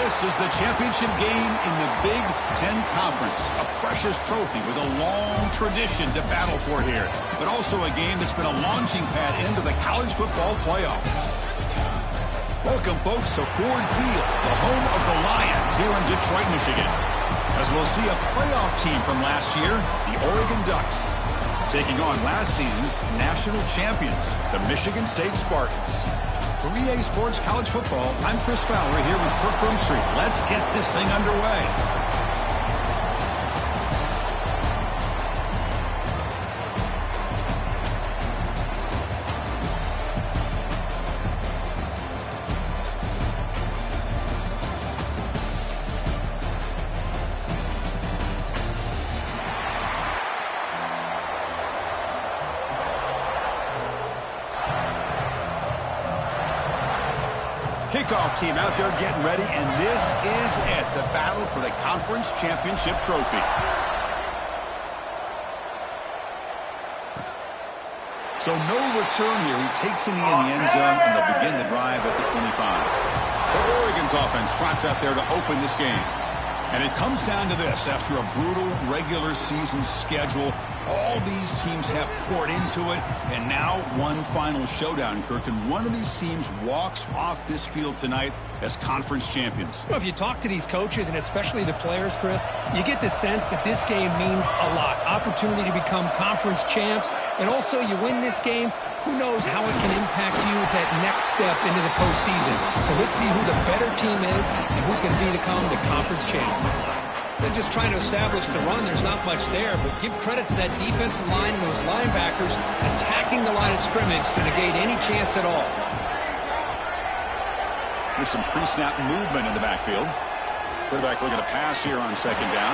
This is the championship game in the Big Ten Conference. A precious trophy with a long tradition to battle for here. But also a game that's been a launching pad into the college football playoff. Welcome, folks, to Ford Field, the home of the Lions here in Detroit, Michigan. As we'll see a playoff team from last year, the Oregon Ducks, taking on last season's national champions, the Michigan State Spartans. For EA Sports College Football, I'm Chris Fowler here with Kirk Roomstreet. Let's get this thing underway. Kickoff team out there getting ready, and this is it, the battle for the conference championship trophy. So no return here. He takes it in the end zone, and they'll begin the drive at the 25. So Oregon's offense trots out there to open this game. And it comes down to this. After a brutal regular season schedule, all these teams have poured into it, and now one final showdown, Kirk. And one of these teams walks off this field tonight as conference champions. Well, if you talk to these coaches, and especially the players, Chris, you get the sense that this game means a lot. Opportunity to become conference champs, and also you win this game, who knows how it can impact you at that next step into the postseason. So let's see who the better team is and who's going to become the conference champ. They're just trying to establish the run. There's not much there, but give credit to that defensive line and those linebackers attacking the line of scrimmage to negate any chance at all. There's some pre-snap movement in the backfield. Quarterback looking to pass here on second down.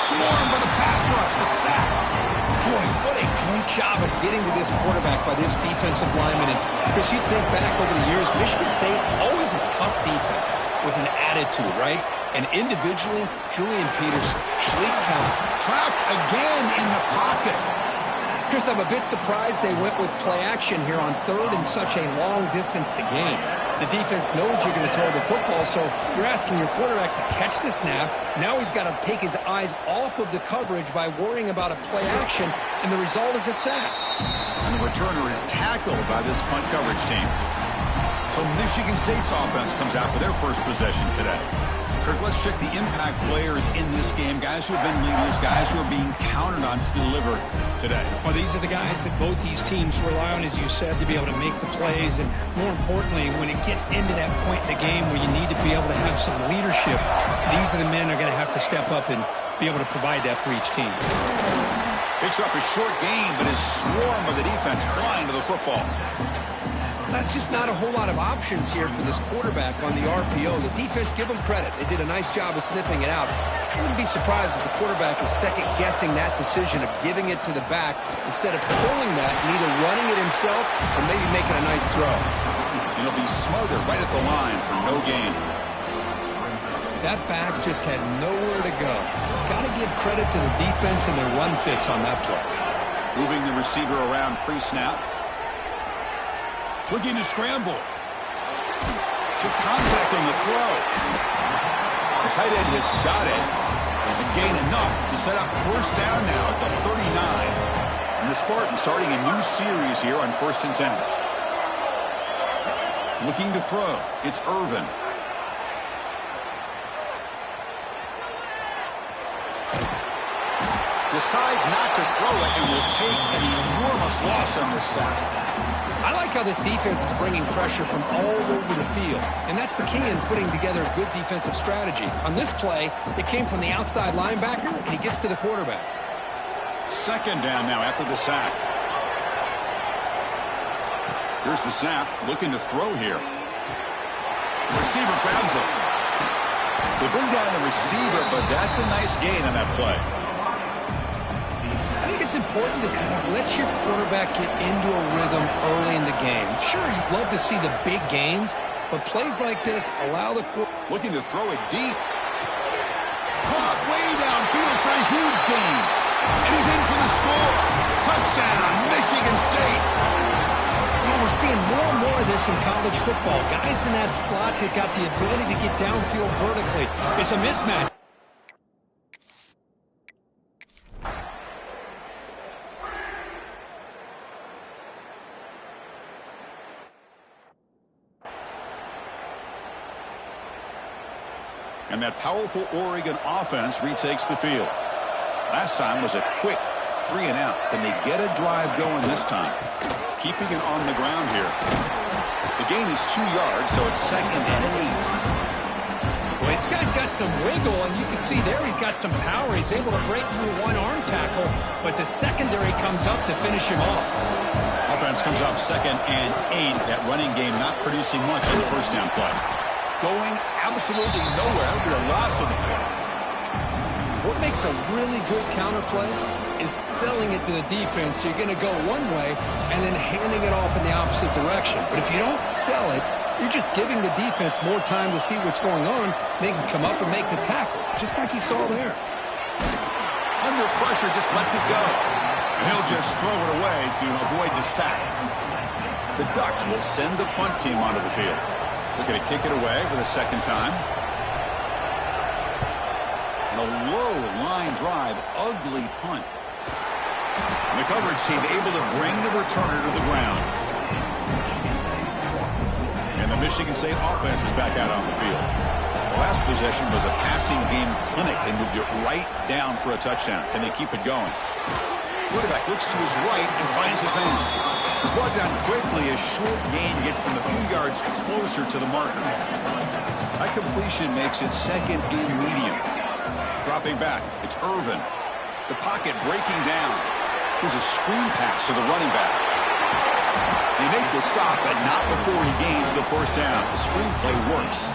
Swarm for the pass rush, the sack. Boy, what a great job of getting to this quarterback by this defensive lineman. And Chris, you think back over the years, Michigan State, always a tough defense with an attitude, right? And individually, Julian Peters, sleek count. Trapped again in the pocket. Chris, I'm a bit surprised they went with play action here on third in such a long distance to gain. The defense knows you're going to throw the football, so you're asking your quarterback to catch the snap. Now he's got to take his eyes off of the coverage by worrying about a play action, and the result is a sack. And the returner is tackled by this punt coverage team. So Michigan State's offense comes out for their first possession today. Kirk, let's check the impact players in this game. Guys who have been leaders, guys who are being counted on to deliver today. Well, these are the guys that both these teams rely on, as you said, to be able to make the plays. And more importantly, when it gets into that point in the game where you need to be able to have some leadership, these are the men that are going to have to step up and be able to provide that for each team. Picks up a short gain, but is swarmed by the defense flying to the football. That's just not a whole lot of options here for this quarterback on the RPO. The defense, give them credit. They did a nice job of sniffing it out. I wouldn't be surprised if the quarterback is second-guessing that decision of giving it to the back instead of pulling that and either running it himself or maybe making a nice throw. And he'll be smothered right at the line for no gain. That back just had nowhere to go. Got to give credit to the defense and their run fits on that play. Moving the receiver around pre-snap. Looking to scramble. Took contact on the throw. The tight end has got it. And gain enough to set up first down now at the 39. And the Spartans starting a new series here on 1st and 10. Looking to throw. It's Irvin. Decides not to throw it and will take an enormous loss on this sack. I like how this defense is bringing pressure from all over the field, and that's the key in putting together a good defensive strategy. On this play, it came from the outside linebacker, and he gets to the quarterback. Second down now after the sack. Here's the snap, looking to throw here. The receiver grabs it. They bring down the receiver, but that's a nice gain on that play. I think it's important to kind of let your quarterback get into a rhythm early in the game. Sure, you'd love to see the big gains, but plays like this allow the quarterback. Looking to throw it deep. Caught way downfield for a huge gain. And he's in for the score. Touchdown, Michigan State. You know, we're seeing more and more of this in college football. Guys in that slot that got the ability to get downfield vertically. It's a mismatch. And that powerful Oregon offense retakes the field. Last time was a quick 3 and out. Can they get a drive going this time? Keeping it on the ground here. The gain is 2 yards, so it's 2nd and 8. Well, this guy's got some wiggle, and you can see there he's got some power. He's able to break through one arm tackle, but the secondary comes up to finish him off. Offense comes up 2nd and 8. That running game not producing much on the first down play. Going absolutely nowhere with a loss of the play. What makes a really good counterplay is selling it to the defense. So you're going to go one way and then handing it off in the opposite direction. But if you don't sell it, you're just giving the defense more time to see what's going on. They can come up and make the tackle, just like you saw there. Under pressure, just lets it go. And he'll just throw it away to avoid the sack. The Ducks will send the punt team onto the field. They're going to kick it away for the 2nd time. And a low line drive, ugly punt. And the coverage team able to bring the returner to the ground. And the Michigan State offense is back out on the field. The last possession was a passing game clinic. They moved it right down for a touchdown. Can they keep it going? Quarterback looks to his right and finds his man. He's brought down quickly. A short gain gets them a few yards closer to the marker. That completion makes it 2nd and medium. Dropping back, it's Irvin. The pocket breaking down. Here's a screen pass to the running back. They make the stop, but not before he gains the first down. The screenplay works.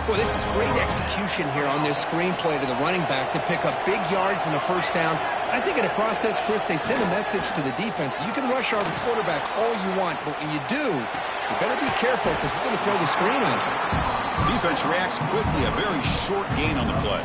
Well, this is great execution here on this screenplay to the running back to pick up big yards in the first down. I think in the process, Chris, they send a message to the defense. You can rush our quarterback all you want, but when you do, you better be careful because we're going to throw the screen on him. Defense reacts quickly. A very short gain on the play.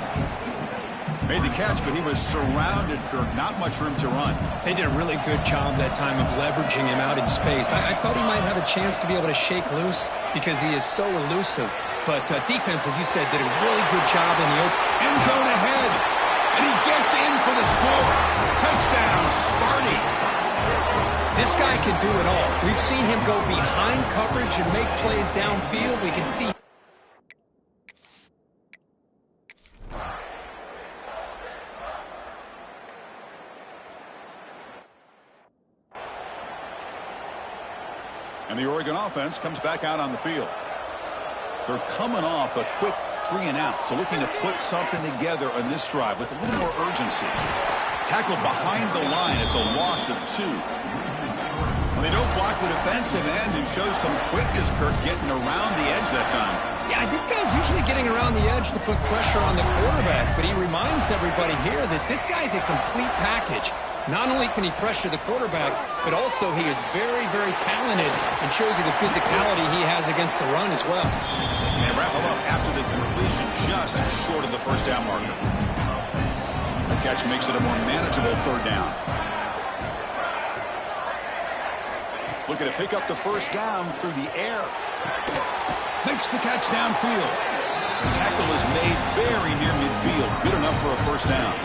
Made the catch, but he was surrounded, Kirk. Not much room to run. They did a really good job that time of leveraging him out in space. I thought he might have a chance to be able to shake loose because he is so elusive. But defense, as you said, did a really good job in the open. End zone ahead. And he gets in for the score. Touchdown, Sparty. This guy can do it all. We've seen him go behind coverage and make plays downfield. We can see. And the Oregon offense comes back out on the field. They're coming off a quick 3 and out, so looking to put something together on this drive with a little more urgency. Tackled behind the line. It's a loss of 2. Well, they don't block the defensive end and show some quickness, Kirk, getting around the edge that time. Yeah, this guy's usually getting around the edge to put pressure on the quarterback, but he reminds everybody here that this guy's a complete package. Not only can he pressure the quarterback, but also he is very, very talented and shows you the physicality he has against the run as well. And they wrap him up after the completion just short of the first down marker. The catch makes it a more manageable 3rd down. Looking to pick up the first down through the air. Makes the catch downfield. The tackle is made very near midfield. Good enough for a first down.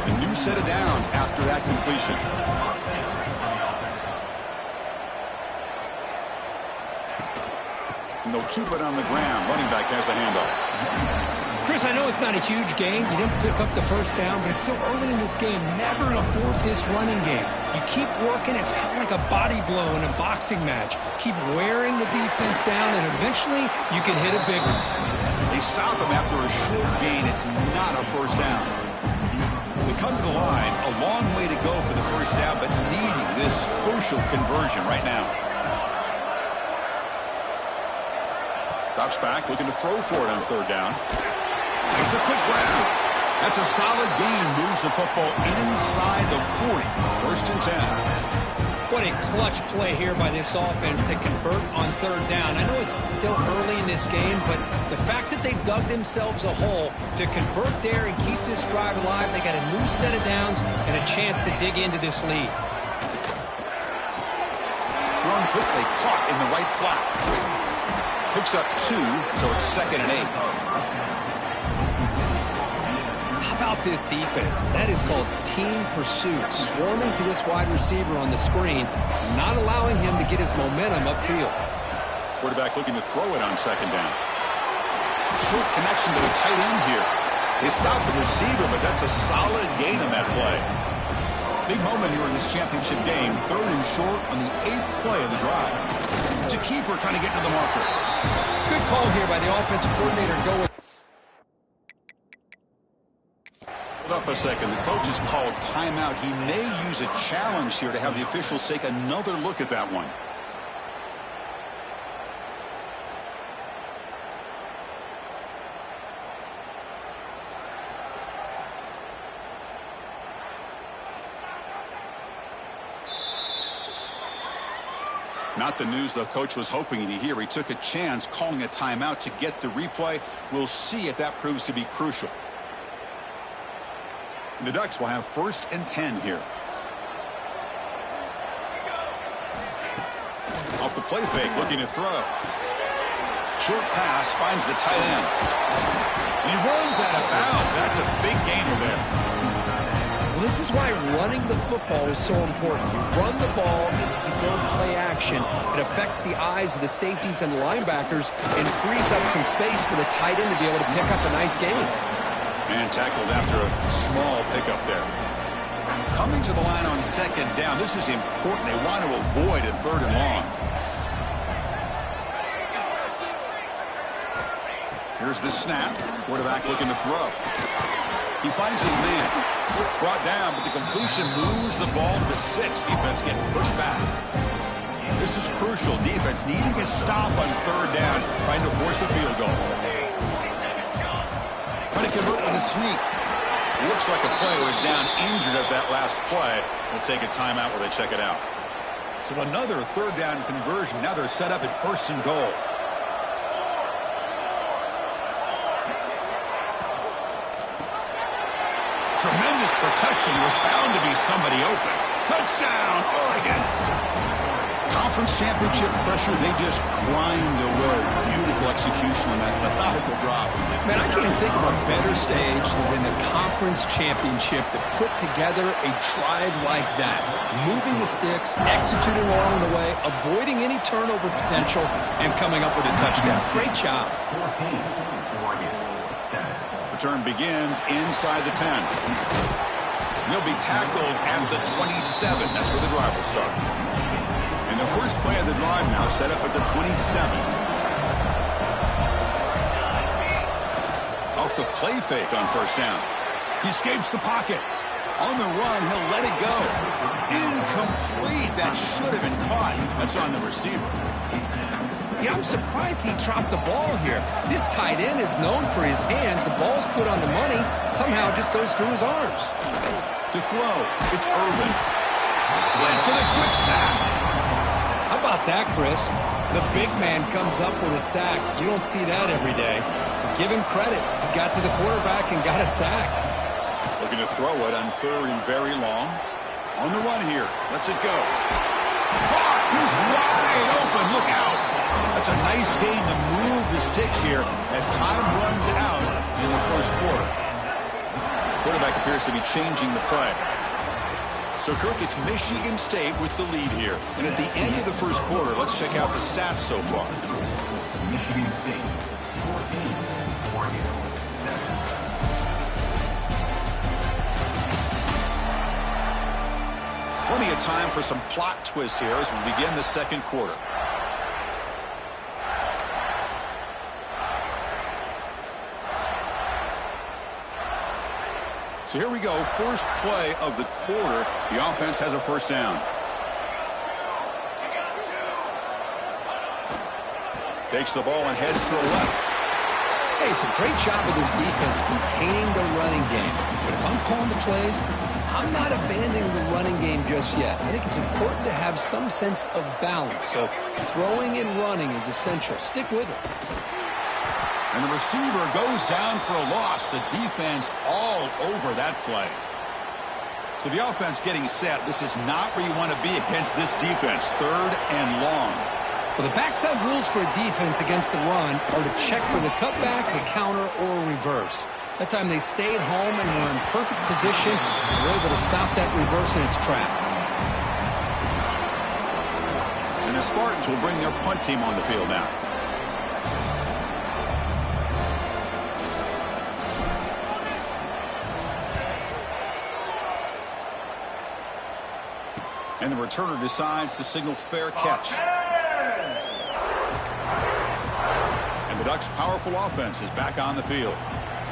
A new set of downs after that completion. And they'll keep it on the ground. Running back has the handoff. Chris, I know it's not a huge gain. You didn't pick up the first down, but it's still early in this game. Never abort this running game. You keep working. It's kind of like a body blow in a boxing match. Keep wearing the defense down, and eventually you can hit a big one. They stop him after a short gain. It's not a first down. They come to the line. A long way to go for the first down, but needing this crucial conversion right now. Drops back, looking to throw for it on 3rd down. Makes a quick grab. That's a solid gain. Moves the football inside the 40. 1st and 10. What a clutch play here by this offense to convert on 3rd down. I know it's still early in this game, but the fact that they dug themselves a hole to convert there and keep this drive alive, they got a new set of downs and a chance to dig into this lead. caught in the right flat. Picks up 2, so it's 2nd and 8. How about this defense? That is called team pursuit. Swarming to this wide receiver on the screen, not allowing him to get his momentum upfield. Quarterback looking to throw it on 2nd down. Short connection to the tight end here. They stopped the receiver, but that's a solid gain on that play. Big moment here in this championship game. 3rd and short on the 8th play of the drive. It's a keeper trying to get to the marker. Good call here by the offensive coordinator to go with. Hold up a second. The coach has called timeout. He may use a challenge here to have the officials take another look at that one. Not the news the coach was hoping to hear. He took a chance calling a timeout to get the replay. We'll see if that proves to be crucial. The Ducks will have 1st and 10 here. Off the play fake, looking to throw. Short pass, finds the tight end. And he runs out of bounds. That's a big gainer there. Well, this is why running the football is so important. You run the ball and you go play action. It affects the eyes of the safeties and linebackers and frees up some space for the tight end to be able to pick up a nice gain. And tackled after a small pickup there. Coming to the line on 2nd down. This is important. They want to avoid a 3rd and long. Here's the snap. Quarterback looking to throw. He finds his man. Brought down, but the completion moves the ball to the 6. Defense getting pushed back. This is crucial. Defense needing a stop on 3rd down, trying to force a field goal. Trying to convert with a sneak. Looks like a player was down injured at that last play. We'll take a timeout while they check it out. So another 3rd down conversion. Now they're set up at 1st and goal. Tremendous protection. There was bound to be somebody open. Touchdown, Oregon. Conference championship pressure, they just grind away. Beautiful execution on that methodical drop. Man, I can't think of a better stage than the conference championship to put together a drive like that. Moving the sticks, executing along the way, avoiding any turnover potential, and coming up with a touchdown. Great job. 14, Oregon, 7. Return begins inside the 10. He'll be tackled at the 27. That's where the drive will start. And the first play of the drive now set up at the 27. Off the play fake on 1st down. He escapes the pocket. On the run, he'll let it go. Incomplete. That should have been caught. That's on the receiver. Yeah, I'm surprised he dropped the ball here. This tight end is known for his hands. The ball's put on the money. Somehow it just goes through his arms. To throw, it's Irvin. Blitz with a quick sack. How about that, Chris? The big man comes up with a sack. You don't see that every day. But give him credit. He got to the quarterback and got a sack. Looking to throw it on 3rd and very long. On the run here. Let's it go. Caught. He's wide open. Look out. That's a nice gain to move the sticks here as time runs out in the 1st quarter. Quarterback appears to be changing the play. So, Kirk, it's Michigan State with the lead here. And at the end of the 1st quarter, let's check out the stats so far. Michigan State, 14, Oregon, 7. Plenty of time for some plot twists here as we begin the 2nd quarter. So here we go, first play of the quarter. The offense has a 1st down. Takes the ball and heads to the left. Hey, it's a great job of this defense containing the running game. But if I'm calling the plays, I'm not abandoning the running game just yet. I think it's important to have some sense of balance. So throwing and running is essential. Stick with it. And the receiver goes down for a loss. The defense all over that play. So the offense getting set. This is not where you want to be against this defense. 3rd and long. Well, the backside rules for a defense against the run are to check for the cutback, the counter, or reverse. That time they stayed home and were in perfect position and were able to stop that reverse in its track. And the Spartans will bring their punt team on the field now. And the returner decides to signal fair catch. And the Ducks' powerful offense is back on the field.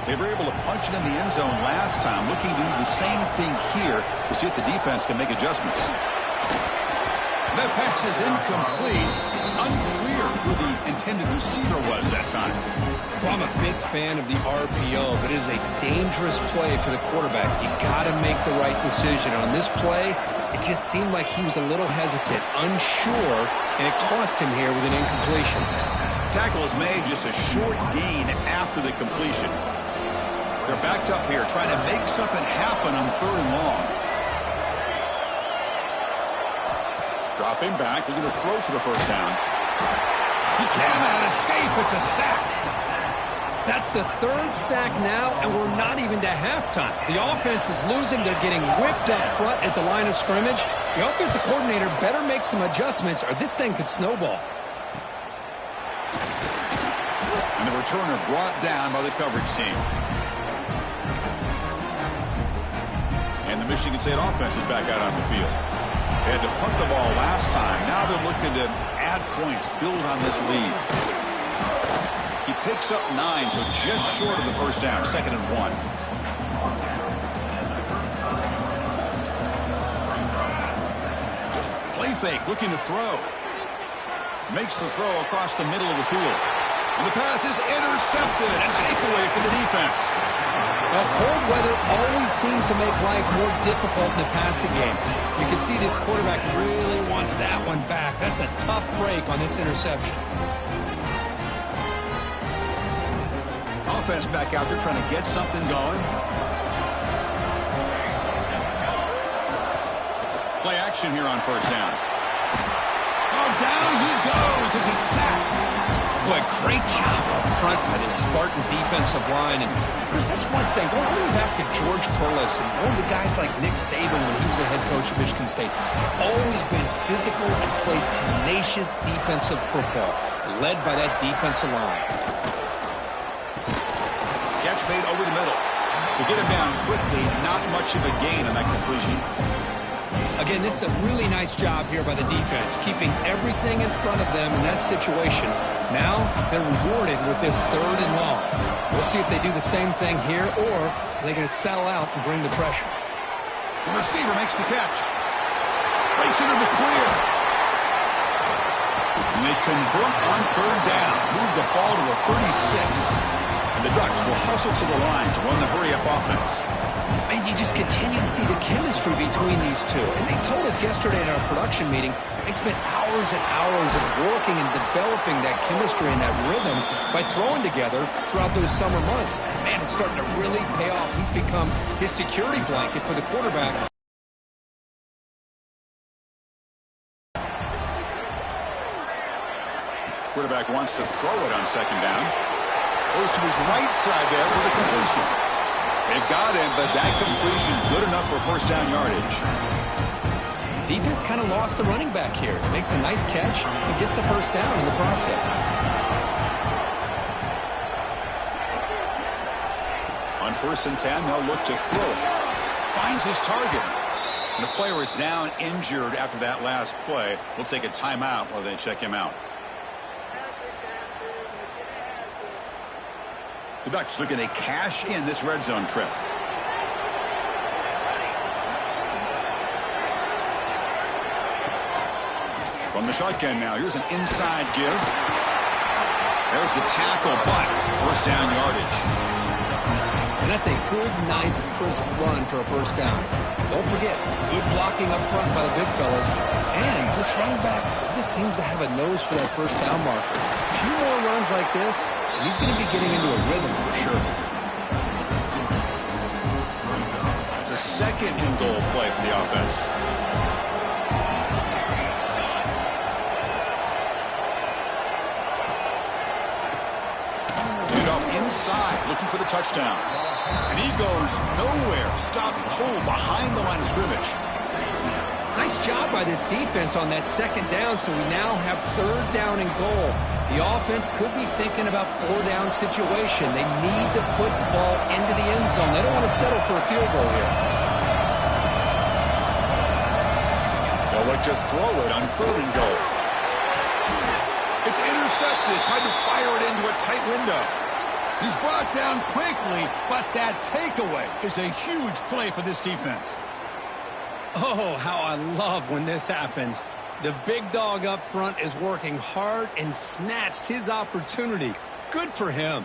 They were able to punch it in the end zone last time, looking to do the same thing here to see if the defense can make adjustments. That pass is incomplete. Unclear who the intended receiver was that time. Well, I'm a big fan of the RPO, but it is a dangerous play for the quarterback. You got to make the right decision. On this play, it just seemed like he was a little hesitant, unsure, and it cost him here with an incompletion. Tackle is made, just a short gain after the completion. They're backed up here, trying to make something happen on 3rd and long. Dropping back, looking to throw for the first down. He cannot escape. It's a sack. That's the 3rd sack now, and we're not even to halftime. The offense is losing. They're getting whipped up front at the line of scrimmage. The offensive coordinator better make some adjustments, or this thing could snowball. And the returner brought down by the coverage team. And the Michigan State offense is back out on the field. They had to punt the ball last time. Now they're looking to add points, build on this lead. He picks up 9, so just short of the first down, 2nd and 1. Play fake, looking to throw. Makes the throw across the middle of the field. And the pass is intercepted. A takeaway for the defense. Well, cold weather always seems to make life more difficult in the passing game. You can see this quarterback really wants that one back. That's a tough break on this interception. Offense back out there trying to get something going. Play action here on first down. Oh, down he goes. It's a sack. Boy, great job up front by this Spartan defensive line. And Bruce, that's one thing. Going all the way back to George Perlis and going to guys like Nick Saban when he was the head coach of Michigan State. Always been physical and played tenacious defensive football, led by that defensive line. Catch made over the middle. To get him down quickly, not much of a gain on that completion. Again, this is a really nice job here by the defense, keeping everything in front of them in that situation. Now they're rewarded with this 3rd and long. We'll see if they do the same thing here, or are they going to settle out and bring the pressure. The receiver makes the catch. Breaks into the clear. And they convert on 3rd down. Move the ball to the 36. And the Ducks will hustle to the line to run the hurry-up offense. And you just continue to see the chemistry between these two. And they told us yesterday in our production meeting, they spent hours and hours of working and developing that chemistry and that rhythm by throwing together throughout those summer months. And, man, it's starting to really pay off. He's become his security blanket for the quarterback. Quarterback wants to throw it on 2nd down. Goes to his right side there for the completion. They've got him, but that completion good enough for first down yardage. Defense kind of lost the running back here. Makes a nice catch and gets the first down in the process. On 1st and 10, they'll look to throw it. Finds his target. And the player is down injured after that last play. We'll take a timeout while they check him out. The Ducks looking to cash in this red zone trip. From the shotgun now, here's an inside give. There's the tackle, but first down yardage. And that's a good, nice, crisp run for a first down. Don't forget, good blocking up front by the big fellas. And this running back just seems to have a nose for that first down marker. A few more runs like this, and he's going to be getting into a rhythm for sure. That's a 2nd and goal play for the offense. inside, looking for the touchdown. And he goes nowhere. Stopped cold behind the line of scrimmage. Nice job by this defense on that second down, so we now have third down and goal. The offense could be thinking about four-down situation. They need to put the ball into the end zone. They don't want to settle for a field goal here. They'll look to throw it on third and goal. It's intercepted. Tried to fire it into a tight window. He's brought down quickly, but that takeaway is a huge play for this defense. Oh, how I love when this happens. The big dog up front is working hard and snatched his opportunity. Good for him.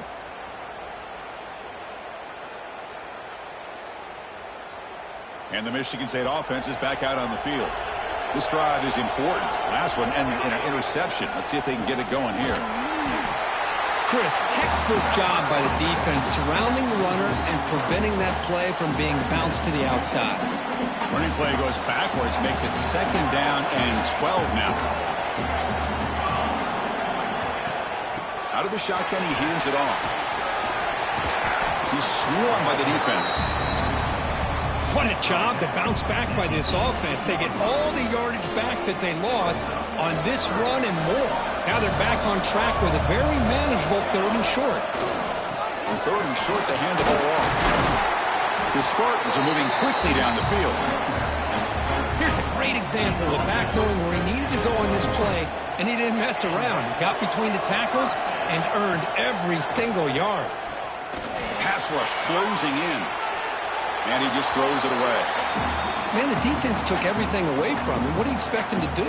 And the Michigan State offense is back out on the field. This drive is important. Last one ended in an interception. Let's see if they can get it going here. Chris, textbook job by the defense surrounding the runner and preventing that play from being bounced to the outside. Running play goes backwards, makes it second down and 12 now. Out of the shotgun, he hands it off. He's swarmed by the defense. What a job to bounce back by this offense. They get all the yardage back that they lost on this run and more. Now they're back on track with a very manageable third and short. On third and short, they hand the ball off. The Spartans are moving quickly down the field. Here's a great example of back knowing where he needed to go on this play, and he didn't mess around. He got between the tackles and earned every single yard. Pass rush closing in. And he just throws it away. Man, the defense took everything away from him. What do you expect him to do?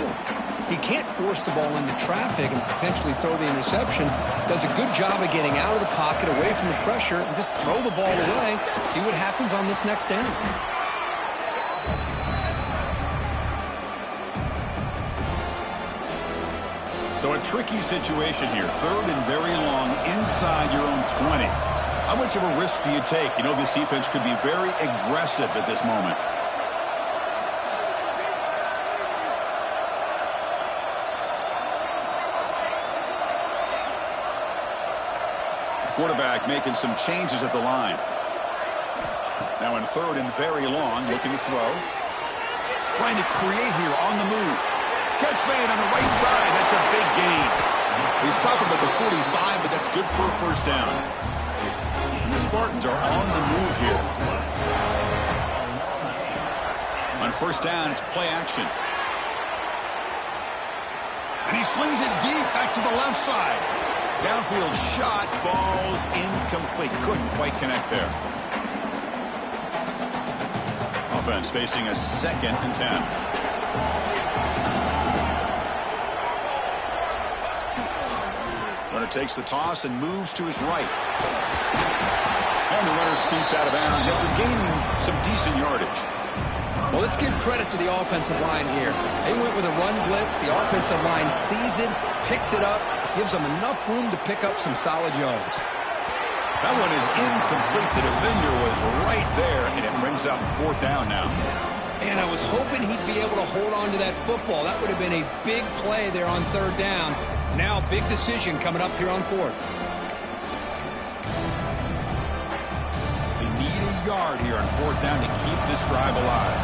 He can't force the ball into traffic and potentially throw the interception. Does a good job of getting out of the pocket, away from the pressure, and just throw the ball away. See what happens on this next down. So a tricky situation here. Third and very long inside your own 20. How much of a risk do you take? You know, this defense could be very aggressive at this moment. Quarterback making some changes at the line. Now in third and very long, looking to throw. Trying to create here on the move. Catch made on the right side. That's a big gain. They stop him at the 45, but that's good for a first down. The Spartans are on the move here. On first down, it's play action. And he slings it deep back to the left side. Downfield shot falls incomplete. Couldn't quite connect there. Offense facing a second and 10. Runner takes the toss and moves to his right. And the runner scoots out of bounds after gaining some decent yardage. Well, let's give credit to the offensive line here. They went with a run blitz. The offensive line sees it, picks it up, gives them enough room to pick up some solid yards. That one is incomplete. The defender was right there, and it brings up fourth down now. And I was hoping he'd be able to hold on to that football. That would have been a big play there on third down. Now, big decision coming up here on fourth. Yard here on fourth down to keep this drive alive.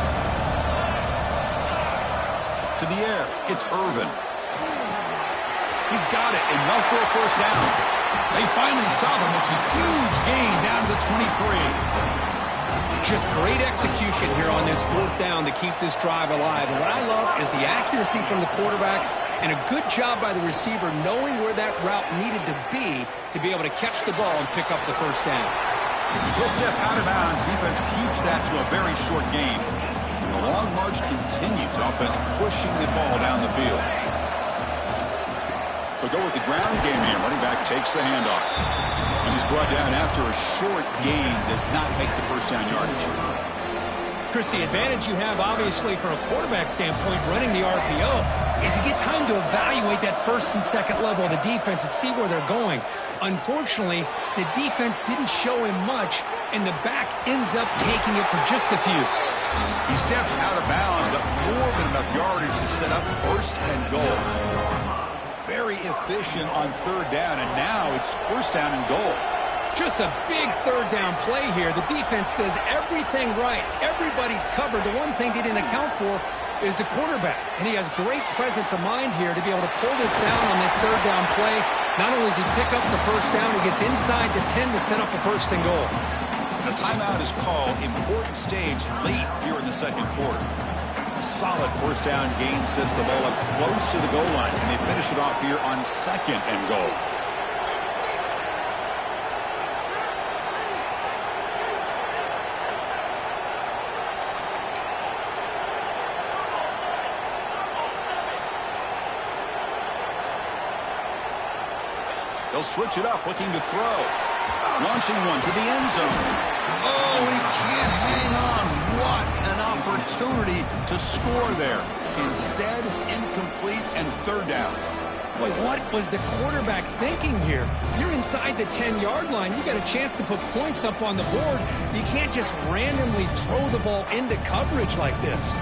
To the air, it's Irvin. He's got it, enough for a first down. They finally stop him. It's a huge gain down to the 23. Just great execution here on this fourth down to keep this drive alive. And what I love is the accuracy from the quarterback and a good job by the receiver knowing where that route needed to be able to catch the ball and pick up the first down. He'll step out of bounds. Defense keeps that to a very short gain. The long march continues. Offense pushing the ball down the field. They'll go with the ground game here. Running back takes the handoff. And he's brought down after a short gain. Does not make the first down yardage. Chris, the advantage you have, obviously, from a quarterback standpoint, running the RPO, is you get time to evaluate that first and second level of the defense and see where they're going. Unfortunately, the defense didn't show him much, and the back ends up taking it for just a few. He steps out of bounds, but more than enough yardage to set up first and goal. Very efficient on third down, and now it's first down and goal. Just a big third down play here. The defense does everything right. Everybody's covered. The one thing they didn't account for is the quarterback. And he has great presence of mind here to be able to pull this down on this third down play. Not only does he pick up the first down, he gets inside the 10 to set up a 1st and goal. The timeout is called. Important stage late here in the second quarter. A solid 1st down gain sets the ball up close to the goal line, and they finish it off here on 2nd and goal. They'll switch it up, looking to throw. Launching one to the end zone. Oh, he can't hang on. What an opportunity to score there. Instead, incomplete and 3rd down. Boy, what was the quarterback thinking here? You're inside the 10-yard line. You got a chance to put points up on the board. You can't just randomly throw the ball into coverage like this.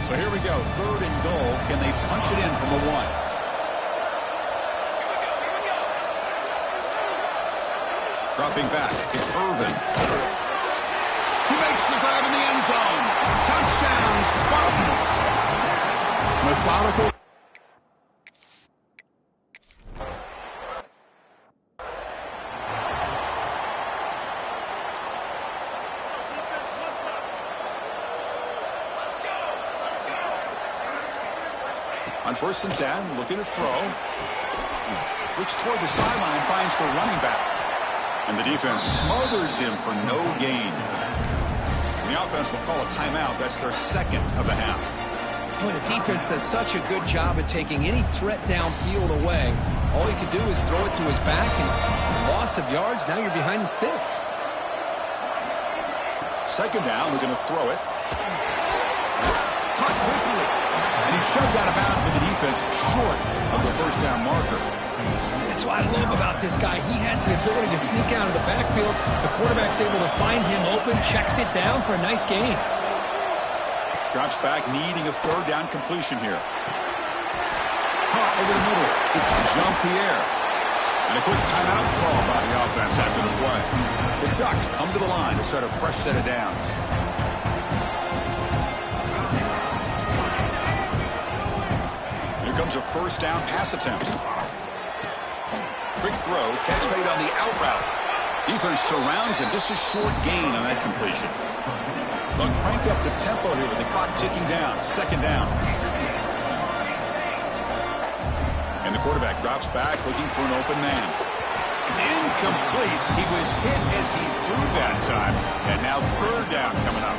So here we go, 3rd and goal. Can they punch it in from the 1? Dropping back, it's Irvin. He makes the grab in the end zone. Touchdown, Spartans. Methodical. On 1st and 10, looking to throw. Looks toward the sideline, finds the running back. And the defense smothers him for no gain. And the offense will call a timeout. That's their 2nd of the half. Boy, the defense does such a good job at taking any threat downfield away. All he could do is throw it to his back, and loss of yards, now you're behind the sticks. 2nd down, we're going to throw it. Caught quickly. And he's shoved out of bounds with the defense short of the 1st down marker. That's what I love about this guy. He has the ability to sneak out of the backfield. The quarterback's able to find him open, checks it down for a nice gain. Drops back, needing a 3rd down completion here. Caught over the middle. It's Jean-Pierre. And a quick timeout call by the offense after the play. The Ducks come to the line to start a fresh set of downs. Here comes a 1st down pass attempt. Quick throw, catch made on the out route. Defense surrounds him, just a short gain on that completion. They'll crank up the tempo here with the clock ticking down. 2nd down. And the quarterback drops back, looking for an open man. It's incomplete. He was hit as he threw that time. And now 3rd down coming up.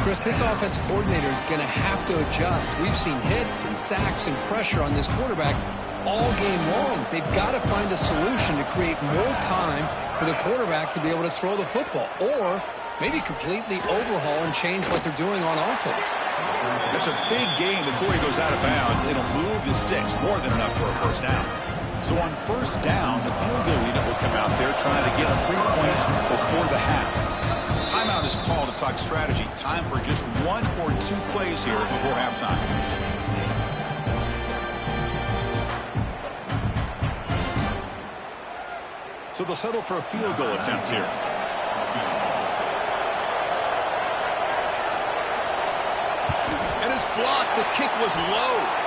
Chris, this offensive coordinator is going to have to adjust. We've seen hits and sacks and pressure on this quarterback all game long. They've got to find a solution to create more time for the quarterback to be able to throw the football, or maybe completely overhaul and change what they're doing on offense. That's a big game before he goes out of bounds. It'll move the sticks, more than enough for a 1st down. So on 1st down, the field goal unit will come out there trying to get 3 points before the half. Timeout is called to talk strategy. Time for just 1 or 2 plays here before halftime. So they'll settle for a field goal attempt here. And it's blocked. The kick was low.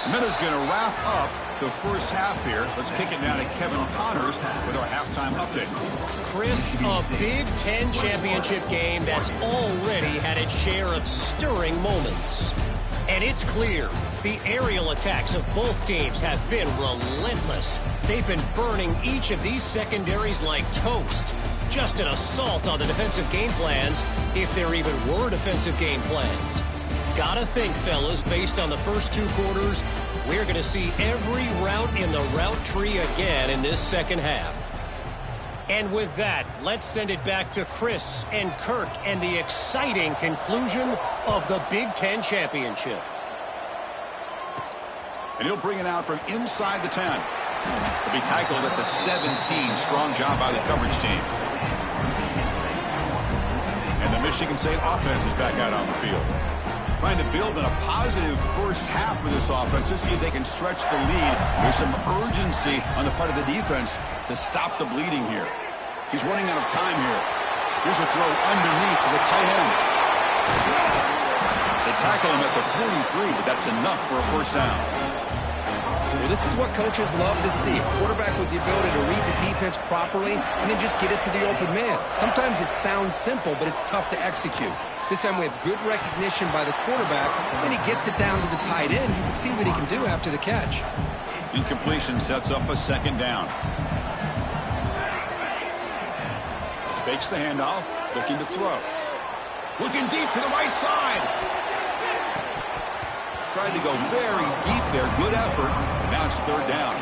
Minuta's going to wrap up the 1st half here. Let's kick it down to Kevin Connors with our halftime update. Chris, a Big Ten championship game that's already had its share of stirring moments. And it's clear the aerial attacks of both teams have been relentless. They've been burning each of these secondaries like toast. Just an assault on the defensive game plans, if there even were defensive game plans. Gotta think, fellas, based on the first 2 quarters, we're going to see every route in the route tree again in this second half. And with that, let's send it back to Chris and Kirk and the exciting conclusion of the Big Ten championship. And he'll bring it out from inside the 10. He'll be tackled at the 17. Strong job by the coverage team. And the Michigan State offense is back out on the field. Trying to build in a positive first half for this offense to see if they can stretch the lead. There's some urgency on the part of the defense to stop the bleeding here. He's running out of time here. Here's a throw underneath to the tight end. They tackle him at the 43, but that's enough for a first down. Well, this is what coaches love to see. A quarterback with the ability to read the defense properly and then just get it to the open man. Sometimes it sounds simple, but it's tough to execute. This time we have good recognition by the quarterback. Then he gets it down to the tight end. You can see what he can do after the catch. Incompletion sets up a second down. Fakes the handoff, looking to throw. Looking deep to the right side. Tried to go very deep there. Good effort. Now it's third down.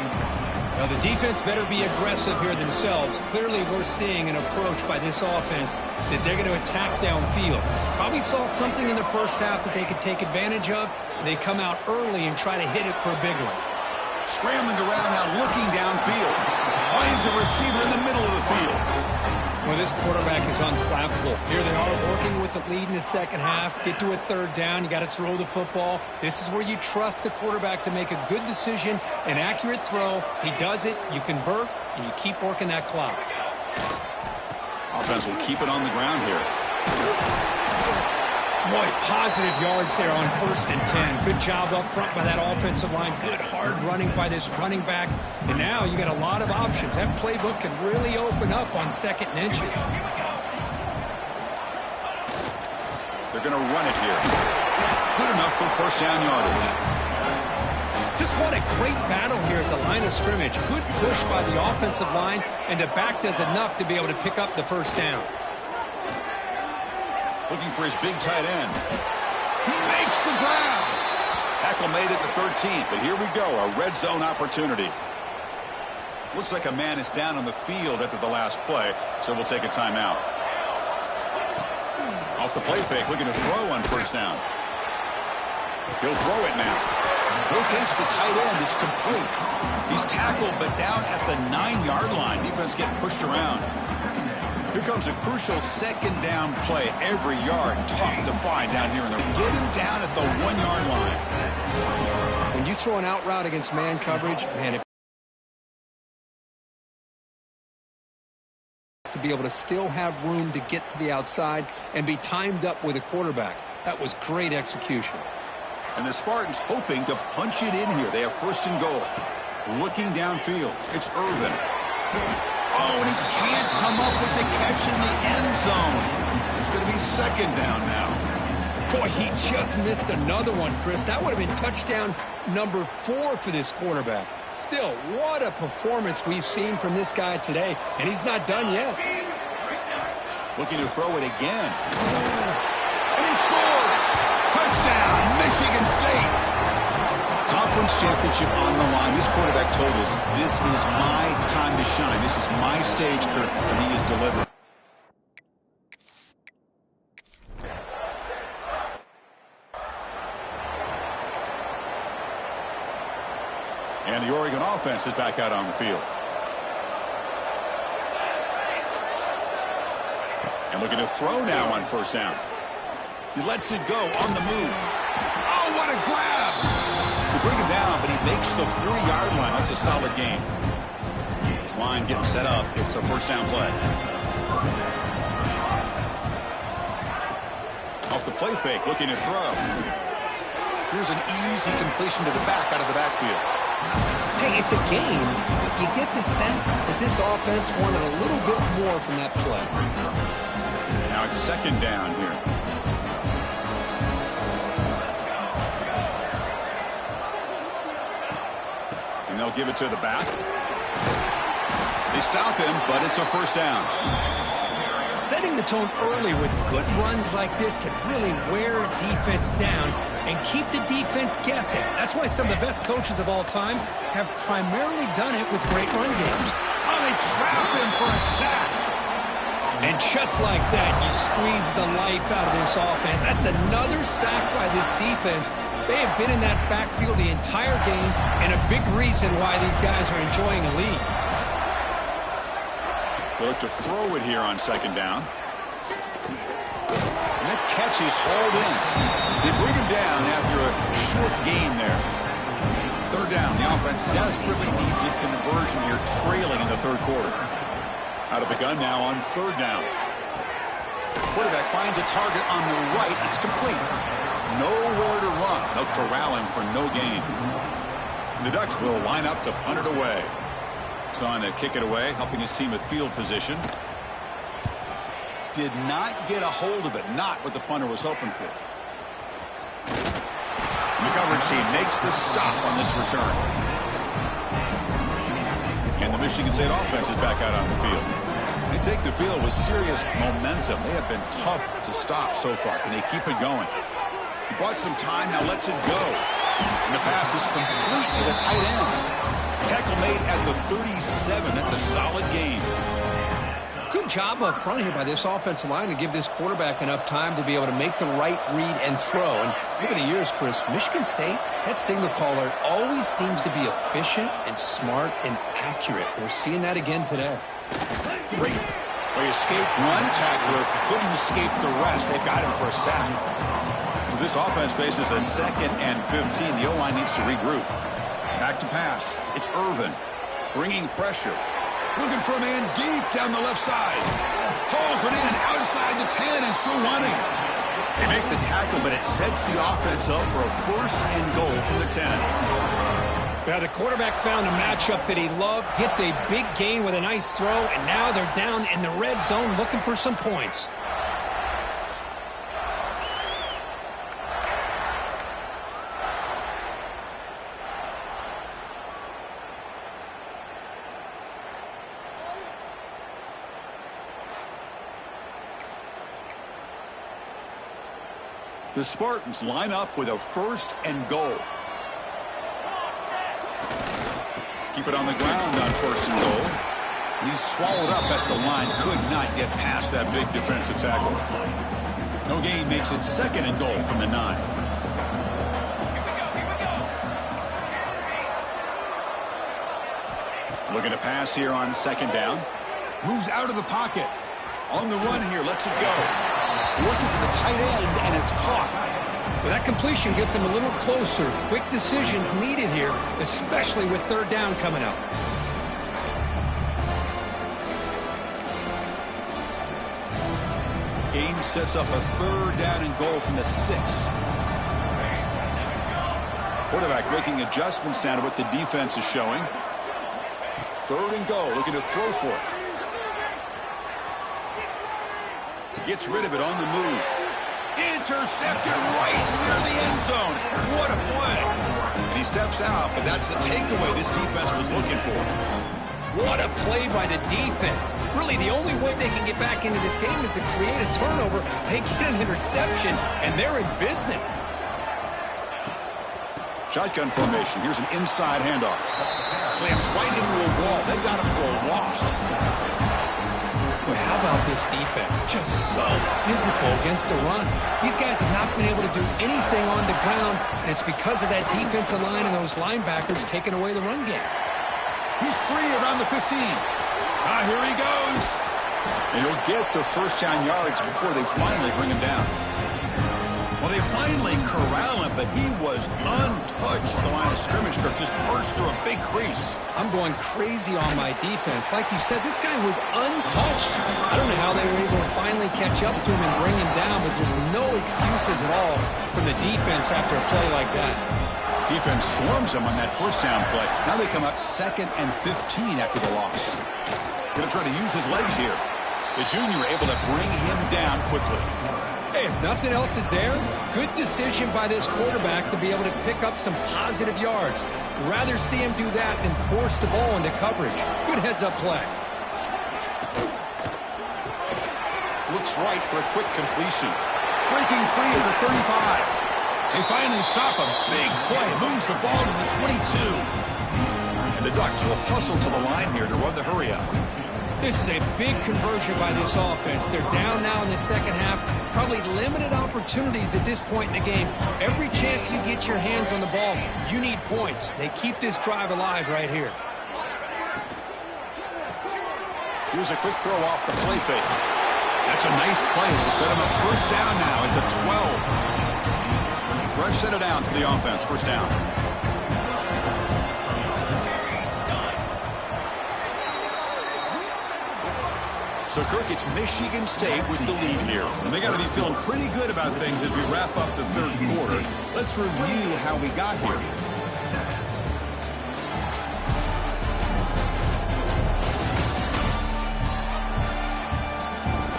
Now the defense better be aggressive here themselves. Clearly we're seeing an approach by this offense that they're going to attack downfield. Probably saw something in the first half that they could take advantage of. They come out early and try to hit it for a big one. Scrambling around now, looking downfield. Finds a receiver in the middle of the field. Well, this quarterback is unflappable. Here they are working with the lead in the second half. Get to a third down. You got to throw the football. This is where you trust the quarterback to make a good decision, an accurate throw. He does it, you convert, and you keep working that clock. Offense will keep it on the ground here. Boy, positive yards there on 1st and 10. Good job up front by that offensive line. Good hard running by this running back. And now you got a lot of options. That playbook can really open up on 2nd and inches. They're going to run it here. Good enough for first down yardage. Just what a great battle here at the line of scrimmage. Good push by the offensive line, and the back does enough to be able to pick up the first down. Looking for his big tight end. He makes the grab. Tackle made at the 13th, but here we go, a red zone opportunity. Looks like a man is down on the field after the last play, so we'll take a timeout. Off the play fake, looking to throw on first down. He'll throw it now. Locates the tight end. It's complete. He's tackled, but down at the 9-yard line. Defense getting pushed around. Here comes a crucial second down play. Every yard tough to find down here in the get him down at the 1-yard line. When you throw an out route against man coverage, man, to be able to still have room to get to the outside and be timed up with a quarterback. That was great execution. And the Spartans hoping to punch it in here. They have 1st and goal. Looking downfield. It's Irvin. Oh, and he can't come up with the catch in the end zone. It's going to be 2nd down now. Boy, he just missed another one, Chris. That would have been touchdown number 4 for this quarterback. Still, what a performance we've seen from this guy today, and he's not done yet. Looking to throw it again. And he scores! Touchdown, Michigan State! Conference championship on the line. This quarterback told us, this is my time to shine. This is my stage, Kurt, and he is delivering. And the Oregon offense is back out on the field. And looking to throw now on first down. He lets it go on the move. Oh, what a grab! They bring him down, but he makes the 4-yard line. That's a solid game. This line getting set up. It's a first down play. Off the play fake, looking to throw. Here's an easy completion to the back out of the backfield. Hey, it's a game, but you get the sense that this offense wanted a little bit more from that play. Now it's 2nd down here. And they'll give it to the back. They stop him, but it's a first down. Setting the tone early with good runs like this can really wear a defense down and keep the defense guessing. That's why some of the best coaches of all time have primarily done it with great run games. Oh, they trap him for a sack. And just like that, you squeeze the life out of this offense. That's another sack by this defense. They have been in that backfield the entire game, and a big reason why these guys are enjoying a lead. They look to throw it here on second down. And that catch is hauled in. They bring him down after a short gain there. Third down. The offense desperately needs a conversion here, trailing in the third quarter. Out of the gun now on third down. Quarterback finds a target on the right. It's complete. Nowhere to run. They'll corral him for no gain. And the Ducks will line up to punt it away. He's on to kick it away, helping his team with field position. Did not get a hold of it. Not what the punter was hoping for. And the coverage team makes the stop on this return. And the Michigan State offense is back out on the field. They take the field with serious momentum. They have been tough to stop so far. Can they keep it going? He bought some time, now lets it go. And the pass is complete to the tight end. Tackle made at the 37. That's a solid gain. Good job up front here by this offensive line to give this quarterback enough time to be able to make the right read and throw. And over the years, Chris, Michigan State, that signal caller always seems to be efficient and smart and accurate. We're seeing that again today. Great. They escaped one tackler, couldn't escape the rest. They've got him for a sack. This offense faces a 2nd and 15. The O-line needs to regroup. Back to pass. It's Irvin bringing pressure. Looking for a man deep down the left side. Hauls it in outside the 10 and still running. They make the tackle, but it sets the offense up for a first and goal from the 10. Now the quarterback found a matchup that he loved, gets a big gain with a nice throw, and now they're down in the red zone looking for some points. The Spartans line up with a first and goal. Keep it on the ground on first and goal. And he's swallowed up at the line. Could not get past that big defensive tackle. No gain makes it 2nd and goal from the 9. Looking to pass here on 2nd down. Moves out of the pocket. On the run here. Lets it go. Looking for the tight end, and it's caught. Well, that completion gets him a little closer. Quick decisions needed here, especially with third down coming up. Game sets up a third down and goal from the 6. Quarterback making adjustments now to what the defense is showing. Third and goal, looking to throw for it. Gets rid of it on the move. Intercepted right near the end zone. What a play. And he steps out, but that's the takeaway this defense was looking for. What a play by the defense. Really, the only way they can get back into this game is to create a turnover. They get an interception, and they're in business. Shotgun formation. Here's an inside handoff. Slams right into a wall. They've got him for a loss. Well, how about this defense? Just so physical against the run. These guys have not been able to do anything on the ground, and it's because of that defensive line and those linebackers taking away the run game. He's free around the 15. Here he goes. And he'll get the first down yards before they finally bring him down. Well, they finally corral him, but he was untouched. The line of scrimmage, Kirk, just burst through a big crease. I'm going crazy on my defense. Like you said, this guy was untouched. I don't know how they were able to finally catch up to him and bring him down, but just no excuses at all from the defense after a play like that. Defense swarms him on that first down play. Now they come up 2nd and 15 after the loss. Going to try to use his legs here. The junior able to bring him down quickly. Hey, if nothing else is there, good decision by this quarterback to be able to pick up some positive yards. Rather see him do that than force the ball into coverage. Good heads-up play. Looks right for a quick completion. Breaking free at the 35. They finally stop him. Big play. Moves the ball to the 22. And the Ducks will hustle to the line here to run the hurry out. This is a big conversion by this offense. They're down now in the second half. Probably limited opportunities at this point in the game. Every chance you get your hands on the ball, you need points. They keep this drive alive right here. Here's a quick throw off the play fake. That's a nice play. It'll set him up first down now at the 12. Fresh set of downs for the offense. First down. So, Kirk, it's Michigan State with the lead here. And they got to be feeling pretty good about things as we wrap up the third quarter. Let's review how we got here.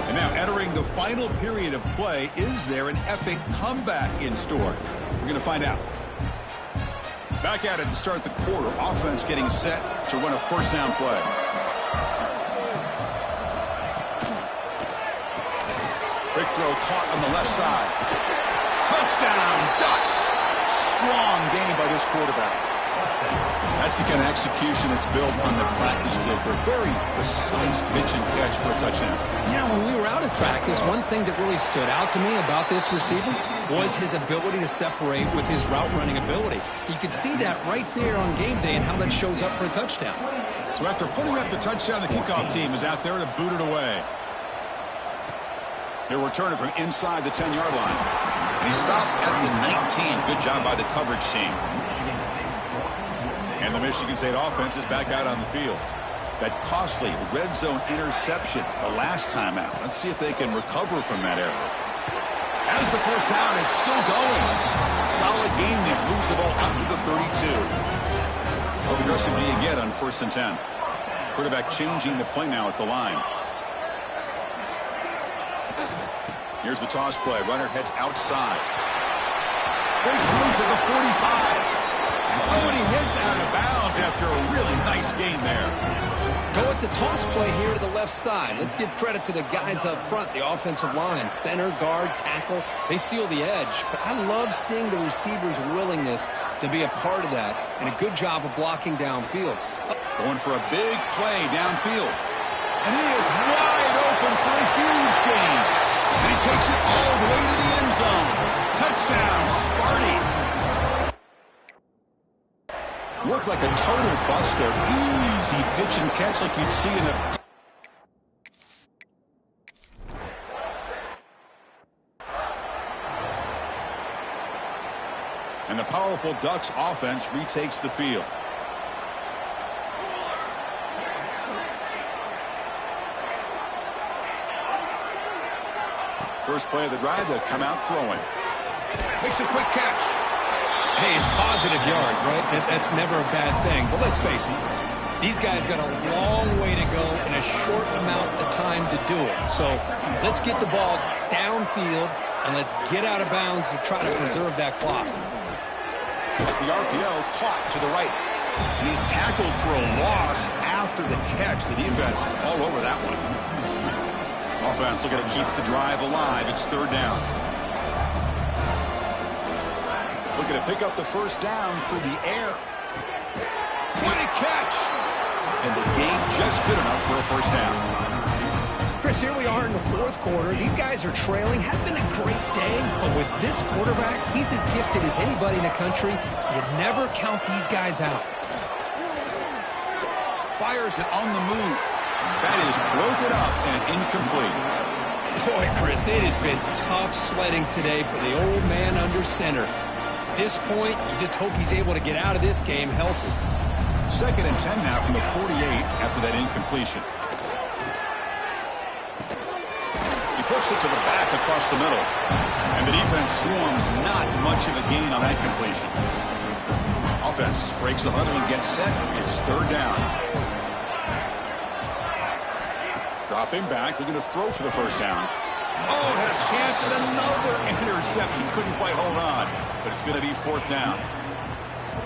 And now entering the final period of play, is there an epic comeback in store? We're going to find out. Back at it to start the quarter. Offense getting set to run a first down play. Big throw caught on the left side. Touchdown, Ducks. Strong game by this quarterback. That's the kind of execution that's built on the practice field. For a very precise pitch and catch for a touchdown. Yeah, when we were out at practice, one thing that really stood out to me about this receiver was his ability to separate with his route running ability. You could see that right there on game day and how that shows up for a touchdown. So after putting up the touchdown, the kickoff team is out there to boot it away. He'll return it from inside the 10-yard line. And he stopped at the 19. Good job by the coverage team. And the Michigan State offense is back out on the field. That costly red zone interception the last time out. Let's see if they can recover from that error. As the first down is still going. Solid gain there. Moves the ball out to the 32. How aggressive do you get on 1st and 10? Quarterback changing the play now at the line. Here's the toss play. Runner heads outside. Breaks loose at the 45. Oh, and he heads out of bounds after a really nice gain there. Go with the toss play here to the left side. Let's give credit to the guys up front, the offensive line. Center, guard, tackle. They seal the edge. But I love seeing the receiver's willingness to be a part of that. And a good job of blocking downfield. Going for a big play downfield. And he is wide open for a huge gain. And he takes it all the way to the end zone. Touchdown, Sparty. Looked like a total bust there. Easy pitch and catch like you'd see in a... And the powerful Ducks offense retakes the field. First play of the drive, they'll come out throwing. Makes a quick catch. Hey, it's positive yards, right? That's never a bad thing. But let's face it, these guys got a long way to go in a short amount of time to do it. So let's get the ball downfield and let's get out of bounds to try to preserve that clock. The RPO caught to the right. And he's tackled for a loss after the catch. The defense all over that one. Offense looking to keep the drive alive. It's 3rd down. Looking to pick up the first down through the air. What a catch! And the gain just good enough for a first down. Chris, here we are in the 4th quarter. These guys are trailing. Had been a great day, but with this quarterback, he's as gifted as anybody in the country. You'd never count these guys out. Fires it on the move. That is broken up and incomplete. Boy, Chris, it has been tough sledding today for the old man under center. At this point, you just hope he's able to get out of this game healthy. 2nd and 10 now from the 48 after that incompletion. He flips it to the back across the middle. And the defense swarms, not much of a gain on that completion. Offense breaks the huddle and gets set. It's 3rd down. Dropping back, looking to throw for the first down. Oh, had a chance at another interception. Couldn't quite hold on, but it's going to be 4th down.